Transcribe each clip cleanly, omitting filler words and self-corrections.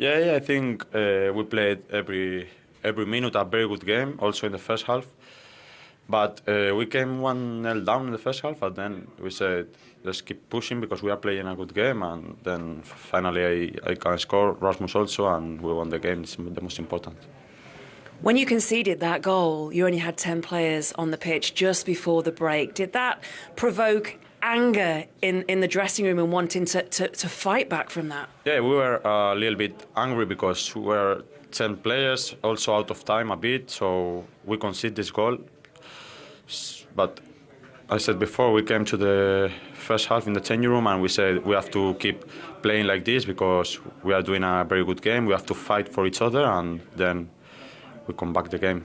Yeah, I think we played every minute a very good game, also in the first half. But we came 1-0 down in the first half, and then we said, let's keep pushing because we are playing a good game. And then finally I can score, Rasmus also, and we won the game. It's the most important. When you conceded that goal, you only had 10 players on the pitch just before the break. Did that provoke anger in the dressing room and wanting to fight back from that? Yeah, we were a little bit angry because we were 10 players, also out of time a bit, so we conceded this goal. But I said before, we came to the first half in the changing room and we said we have to keep playing like this because we are doing a very good game. We have to fight for each other, and then we come back the game.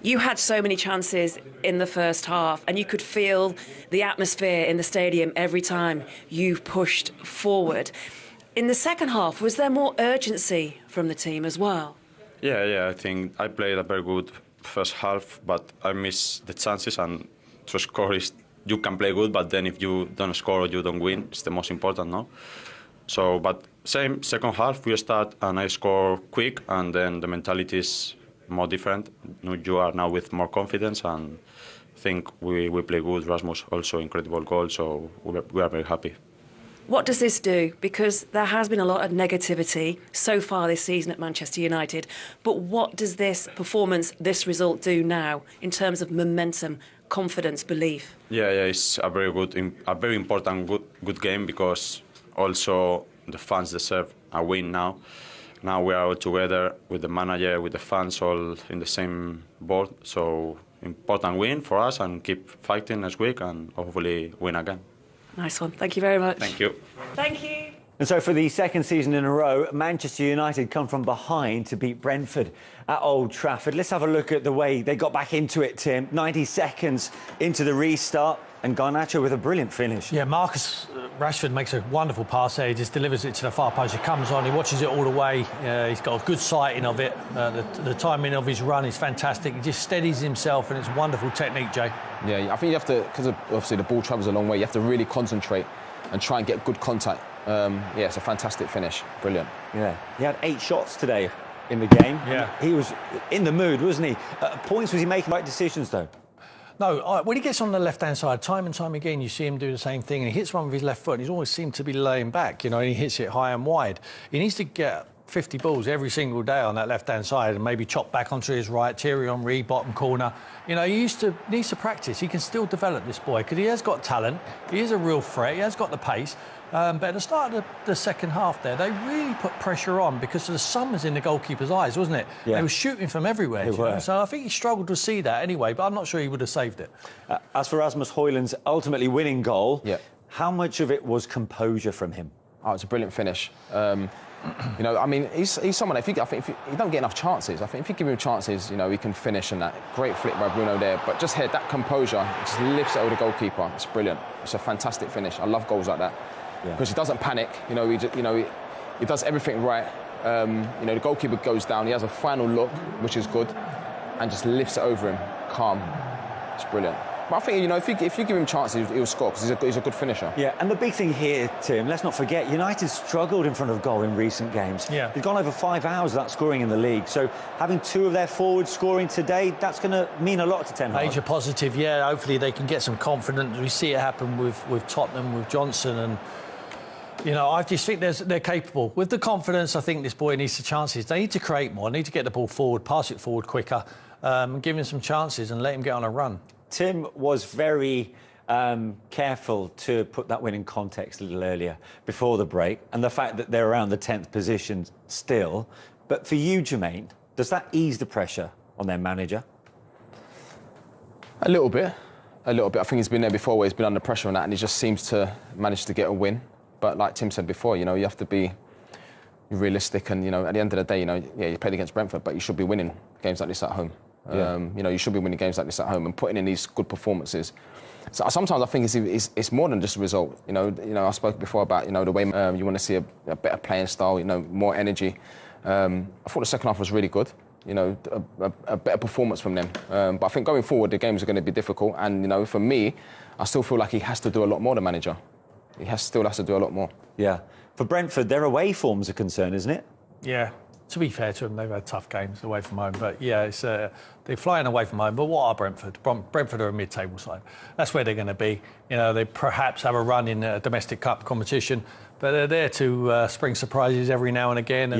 You had so many chances in the first half and you could feel the atmosphere in the stadium every time you pushed forward. In the second half, was there more urgency from the team as well? Yeah, I think I played a very good first half, but I missed the chances, and to score is, you can play good, but then if you don't score or you don't win, it's the most important, no? So, but same second half, we start and I score quick, and then the mentality is more different. You are now with more confidence, and I think we play good. Rasmus also incredible goal, so we are very happy. What does this do? Because there has been a lot of negativity so far this season at Manchester United, but what does this performance, this result do now in terms of momentum, confidence, belief? Yeah, it's a very important good game because also the fans deserve a win now. Now we are all together with the manager, with the fans, all in the same boat. So important win for us, and keep fighting next week and hopefully win again. Nice one. Thank you very much. Thank you. Thank you. And so for the second season in a row, Manchester United come from behind to beat Brentford at Old Trafford. Let's have a look at the way they got back into it, Tim. 90 seconds into the restart, and Garnacho with a brilliant finish. Yeah, Marcus Rashford makes a wonderful pass there. He just delivers it to the far post. He comes on, he watches it all the way. He's got a good sighting of it. The timing of his run is fantastic. He just steadies himself, and it's wonderful technique, Jay. Yeah, I think you have to, because obviously the ball travels a long way, you have to really concentrate and try and get good contact. Yeah, it's a fantastic finish. Brilliant. Yeah, he had 8 shots today in the game. Yeah. He was in the mood, wasn't he? At points, was he making right decisions, though? No, when he gets on the left-hand side, time and time again, you see him do the same thing, and he hits one with his left foot, and he's always seemed to be laying back, and he hits it high and wide. He needs to get 50 balls every single day on that left-hand side and maybe chop back onto his right, Thierry Henry, bottom corner. He needs to practice. He can still develop, this boy, because he has got talent. He is a real threat. He has got the pace. But at the start of the second half there, they really put pressure on because the sun was in the goalkeeper's eyes, wasn't it? Yeah. They were shooting from everywhere. So I think he struggled to see that anyway, but I'm not sure he would have saved it. As for Rasmus Højlund's ultimately winning goal, yeah, how much of it was composure from him? Oh, it's a brilliant finish. I mean, he's someone, I think if he don't get enough chances. I think if you give him chances, he can finish, and that great flick by Bruno there. But just here, that composure, just lifts it over the goalkeeper. It's brilliant. It's a fantastic finish. I love goals like that. Because he doesn't panic, he does everything right. The goalkeeper goes down, he has a final look, which is good, and just lifts it over him, calm. It's brilliant. But I think, if you give him chances, he'll score, because he's a good finisher. Yeah, and the big thing here, Tim, let's not forget, United struggled in front of goal in recent games. Yeah. They've gone over 5 hours without scoring in the league, so having 2 of their forwards scoring today, that's going to mean a lot to Ten Hag. Major positive, yeah. Hopefully they can get some confidence. We see it happen with Tottenham, with Johnson, and I just think they're capable. With the confidence, I think this boy needs the chances. They need to create more, need to get the ball forward, pass it forward quicker, give him some chances and let him get on a run. Tim was very careful to put that win in context a little earlier, before the break, and the fact that they're around the 10th position still. But for you, Jermaine, does that ease the pressure on their manager? A little bit. I think he's been there before where he's been under pressure on that, and he just seems to manage to get a win. But like Tim said before, you have to be realistic, and at the end of the day, you played against Brentford, but you should be winning games like this at home. Yeah. You should be winning games like this at home and putting in these good performances. So sometimes I think it's more than just a result. I spoke before about the way you want to see a better playing style, more energy. I thought the second half was really good. A better performance from them. But I think going forward, the games are going to be difficult. And for me, I still feel like he has to do a lot more. The manager, still has to do a lot more. Yeah. For Brentford, their away form's a concern, isn't it? Yeah. To be fair to them, they've had tough games away from home. But yeah, they're flying away from home. But what are Brentford? Brentford are a mid-table side. That's where they're going to be. You know, they perhaps have a run in a domestic cup competition, but they're there to spring surprises every now and again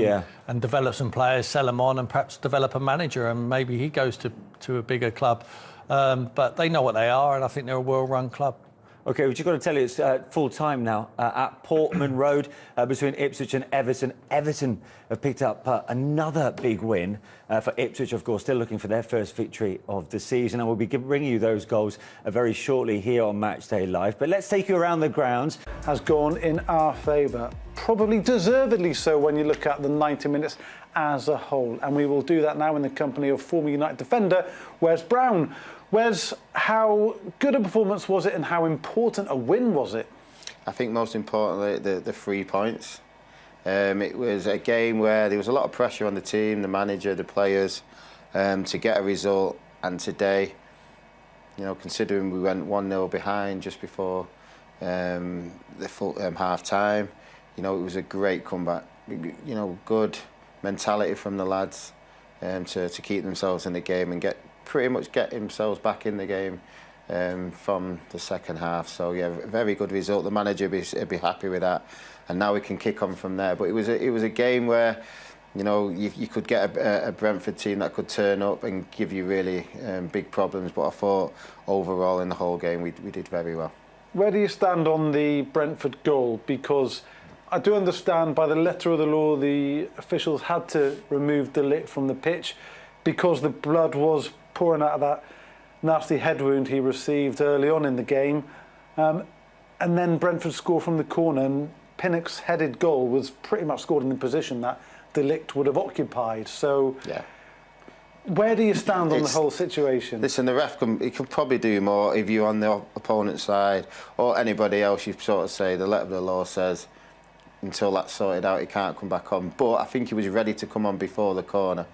and develop some players, sell them on, and perhaps develop a manager. And maybe he goes to a bigger club. But they know what they are, and I think they're a well-run club. OK, we've just got to tell you, it's full time now at Portman Road between Ipswich and Everton. Everton have picked up another big win for Ipswich, of course, still looking for their first victory of the season. And we'll be bringing you those goals very shortly here on Matchday Live. But let's take you around the grounds. Has gone in our favour, probably deservedly so when you look at the 90 minutes as a whole. And we will do that now in the company of former United defender Wes Brown. Wes, how good a performance was it and how important a win was it? I think most importantly, the 3 points. It was a game where there was a lot of pressure on the team, the manager, the players, to get a result. And today, you know, considering we went 1-0 behind just before the full half-time, you know, it was a great comeback. You know, good mentality from the lads to keep themselves in the game and pretty much get themselves back in the game from the second half. So yeah, very good result. The manager would be happy with that, and now we can kick on from there. But it was a game where, you know, you could get a Brentford team that could turn up and give you really big problems. But I thought overall in the whole game we did very well. Where do you stand on the Brentford goal? Because I do understand by the letter of the law the officials had to remove De Ligt from the pitch because the blood was pouring out of that nasty head wound he received early on in the game. And then Brentford scored from the corner, and Pinnock's headed goal was pretty much scored in the position that De Ligt would have occupied. So yeah, where do you stand on the whole situation? Listen, the ref could probably do more if you're on the opponent's side or anybody else. You sort of say the letter of the law says until that's sorted out he can't come back on. But I think he was ready to come on before the corner.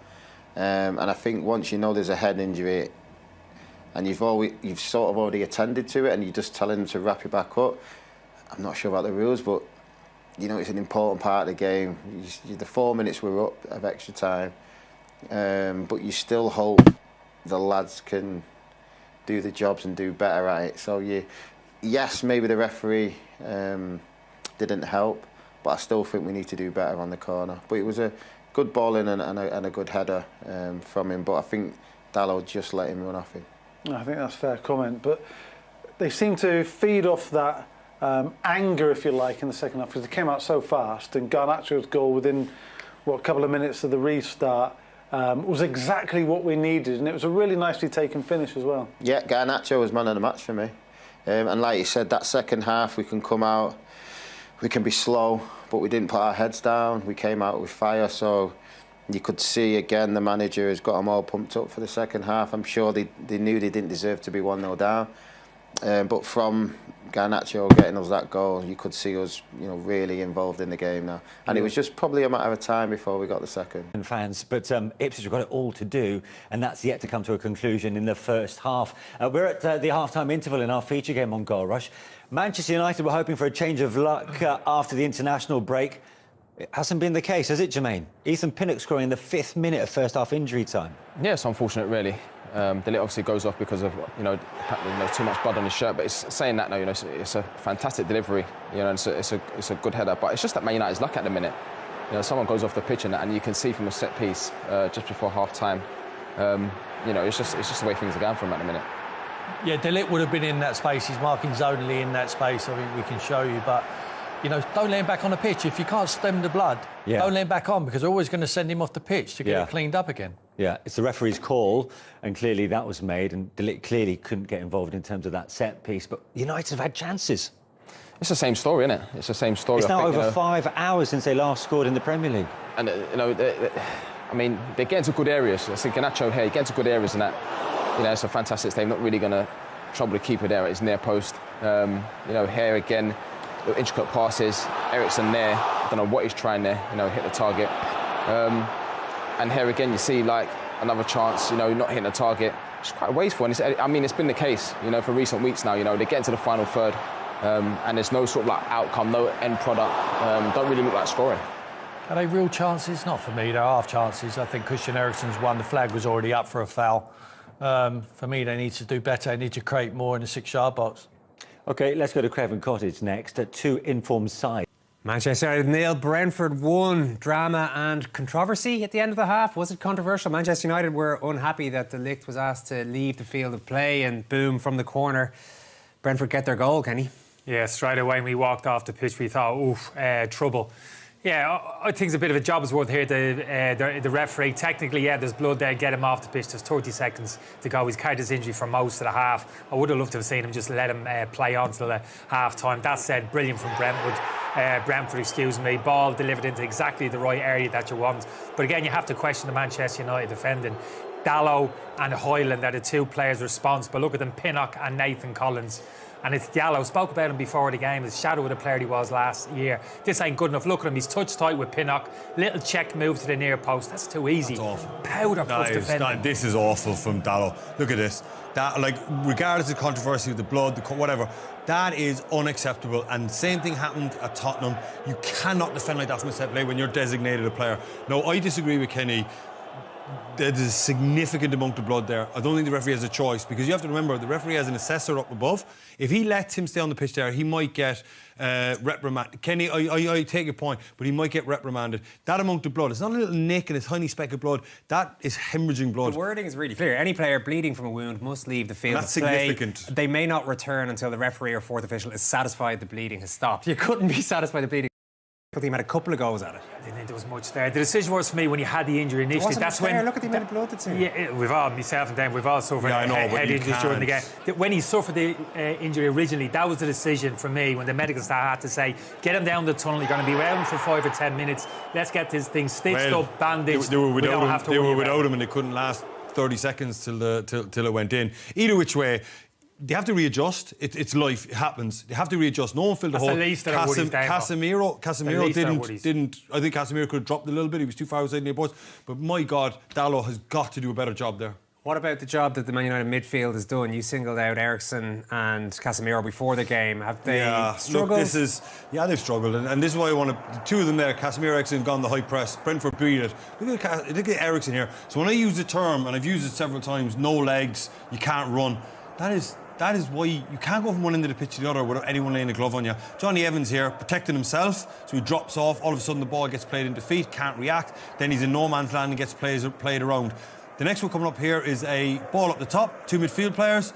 And I think once you know there's a head injury and you've sort of already attended to it and you're just telling them to wrap it back up, I'm not sure about the rules, but you know it's an important part of the game. The 4 minutes were up of extra time, but you still hope the lads can do the jobs and do better at it. So yes, maybe the referee didn't help, but I still think we need to do better on the corner. But it was a good ball in and a good header from him, but I think Dalot just let him run off him. I think that's a fair comment, but they seem to feed off that anger, if you like, in the second half because they came out so fast, and Garnacho's goal within a couple of minutes of the restart was exactly what we needed, and it was a really nicely taken finish as well. Yeah, Garnacho was man of the match for me, and like you said, that second half we can come out, we can be slow, but we didn't put our heads down. We came out with fire, so you could see again the manager has got them all pumped up for the second half. I'm sure they knew they didn't deserve to be 1-0 down, but from Garnacho getting us that goal, you could see us, you know, really involved in the game now. And it was just probably a matter of time before we got the second. Fans, but Ipswich have got it all to do, and that's yet to come to a conclusion in the first half. We're at the half-time interval in our feature game on Goal Rush. Manchester United were hoping for a change of luck after the international break. It hasn't been the case, has it, Jermaine? Ethan Pinnock scoring in the 5th minute of first-half injury time. Yeah, it's unfortunate, really. De Ligt obviously goes off because of too much blood on his shirt. But it's saying that now, it's a fantastic delivery. And it's a good header. But it's just that Man United's luck at the minute. Someone goes off the pitch and you can see from a set piece just before half time. It's just the way things are going for him at the minute. Yeah, De Ligt would have been in that space. He's marking zonally in that space. I think we can show you, but. Don't let him back on the pitch. If you can't stem the blood, don't let him back on, because they're always going to send him off the pitch to get it cleaned up again. Yeah, it's the referee's call, and clearly that was made, and De Ligt clearly couldn't get involved in terms of that set piece, but United have had chances. It's the same story, isn't it? It's the same story. It's now over 5 hours since they last scored in the Premier League. And, they get into good areas. I think Garnacho here, he gets into good areas, and that, it's a fantastic save. Not really going to trouble the keeper there at his near post. Here again, little intricate passes. Eriksen there, I don't know what he's trying there, hit the target. And here again, you see like another chance, not hitting the target. It's quite wasteful. And it's been the case, for recent weeks now. They get into the final third, and there's no sort of like outcome, no end product. Don't really look like scoring. Are they real chances? Not for me, they're half chances. I think Christian Eriksen's won. The flag was already up for a foul. For me, they need to do better. They need to create more in the 6-yard box. OK, let's go to Craven Cottage next at 2 informed sides. Manchester United 0, Brentford 1. Drama and controversy at the end of the half. Was it controversial? Manchester United were unhappy that De Ligt was asked to leave the field of play, and boom, from the corner, Brentford get their goal, Kenny. Yeah, straight away when we walked off the pitch, we thought, oof, trouble. Yeah, I think it's a bit of a job as well here. The referee, technically, yeah, there's blood there. Get him off the pitch. There's 30 seconds to go. He's carried his injury for most of the half. I would have loved to have seen him just let him play on till the half-time. That said, brilliant from Brentford, excuse me. Ball delivered into exactly the right area that you want. But again, you have to question the Manchester United defending. Dalot and Højlund are the two players responsible. Look at them, Pinnock and Nathan Collins. And it's Diallo. Spoke about him before the game. The shadow of the player he was last year. This ain't good enough. Look at him. He's touch tight with Pinnock. Little check move to the near post. That's too easy. That's awful. Powder puff defending. This is awful from Dalot. Look at this. That, like, regardless of controversy with the blood, whatever, that is unacceptable. And same thing happened at Tottenham. You cannot defend like that from a set play when you're designated a player. No, I disagree with Kenny. There's a significant amount of blood there. I don't think the referee has a choice, because you have to remember the referee has an assessor up above. If he lets him stay on the pitch there, he might get reprimanded. Kenny, I take your point, but he might get reprimanded. That amount of blood, it's not a little nick and a tiny speck of blood. That is hemorrhaging blood. The wording is really clear. Any player bleeding from a wound must leave the field of play. That's significant. They may not return until the referee or fourth official is satisfied the bleeding has stopped. You couldn't be satisfied the bleeding. The team had a couple of goals at it. I didn't think there was much there. The decision was for me when you had the injury initially. That's when. Look at the amount of blood that's in. Yeah, we've all, myself and Dan, we've all suffered head injuries during the game. When he suffered the injury originally, that was the decision for me when the medical staff had to say, get him down the tunnel. You're going to be around for 5 or 10 minutes. Let's get this thing stitched up, bandaged. They were without him, and they couldn't last 30 seconds till it went in. Either which way. They have to readjust. It's life. It happens. They have to readjust. No one filled the hole. Casemiro didn't. I think Casemiro could have dropped a little bit. He was too far outside the box. But my God, Dalot has got to do a better job there. What about the job that the Man United midfield has done? You singled out Eriksen and Casemiro before the game. Have they struggled? Look, they've struggled, and this is why I want to. The two of them there, Casemiro, Eriksen, gone the high press. Brentford beat it. Look at Eriksen here. So when I use the term, and I've used it several times, no legs, you can't run. That is why you can't go from one end of the pitch to the other without anyone laying a glove on you. Johnny Evans here, protecting himself, so he drops off. All of a sudden, the ball gets played into feet, can't react. Then he's in no man's land and gets played around. The next one coming up here is a ball up the top. 2 midfield players,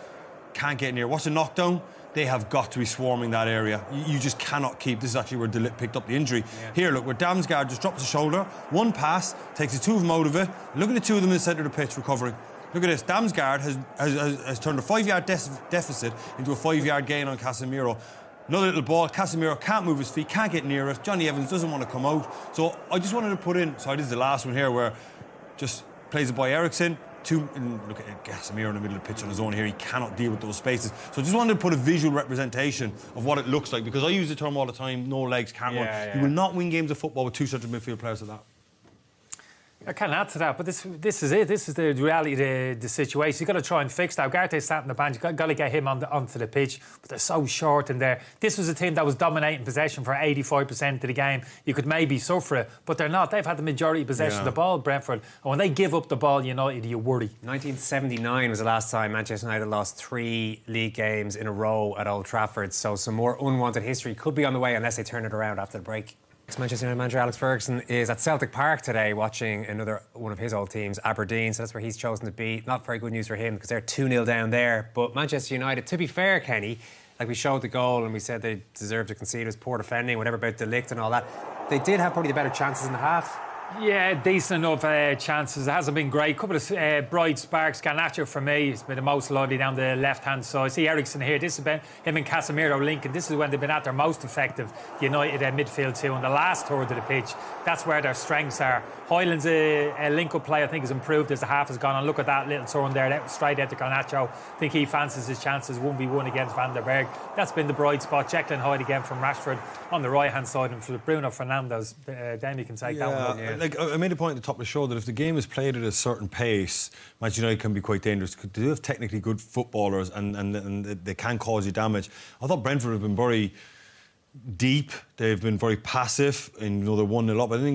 can't get near. What's a knockdown? They have got to be swarming that area. You just cannot keep. This is actually where De Ligt picked up the injury. Yeah. Here, look, where Damsgaard just drops the shoulder. One pass, takes the two of them out of it. Look at the two of them in the centre of the pitch recovering. Look at this. Damsgaard has turned a 5-yard deficit into a 5-yard gain on Casemiro. Another little ball. Casemiro can't move his feet, can't get near it. Johnny Evans doesn't want to come out. So I just wanted to put in... Sorry, this is the last one here where just plays it by Eriksen. Look at Casemiro in the middle of the pitch on his own here. He cannot deal with those spaces. So I just wanted to put a visual representation of what it looks like, because I use the term all the time, no legs, can't run. Yeah. You will not win games of football with 2 central midfield players like that. I can't add to that, but this is it. This is the reality of the situation. You've got to try and fix that. Garnacho sat on the bench. You've got to get him onto the pitch, but they're so short in there. This was a team that was dominating possession for 85% of the game. You could maybe suffer it, but they're not. They've had the majority of possession of the ball, Brentford. And when they give up the ball, United, you worry. 1979 was the last time Manchester United lost 3 league games in a row at Old Trafford. So some more unwanted history could be on the way unless they turn it around after the break. Manchester United manager Alex Ferguson is at Celtic Park today watching another one of his old teams, Aberdeen, so that's where he's chosen to be. Not very good news for him because they're 2-0 down there. But Manchester United, to be fair, Kenny, like we showed the goal and we said they deserved to concede, it was poor defending, whatever about De Ligt and all that. They did have probably the better chances in the half. Yeah, decent enough chances. It hasn't been great. Couple of bright sparks. Garnacho, for me, has been the most lively down the left-hand side. See Eriksen here. This has been him and Casemiro linking. This is when they've been at their most effective, United midfield too, on the last third of the pitch. That's where their strengths are. Højlund's link-up play, I think, has improved as the half has gone on. Look at that little turn there, straight out to Garnacho. I think he fancies his chances 1v1 against Van der Berg. That's been the bright spot. Jekyll and Hyde again from Rashford on the right-hand side, and for Bruno Fernandes, then you can take that one. Yeah. Like I made a point at the top of the show that if the game is played at a certain pace, Manchester United can be quite dangerous. They do have technically good footballers and they can cause you damage. I thought Brentford have been very deep. They've been very passive, and they're 1-0 up. I think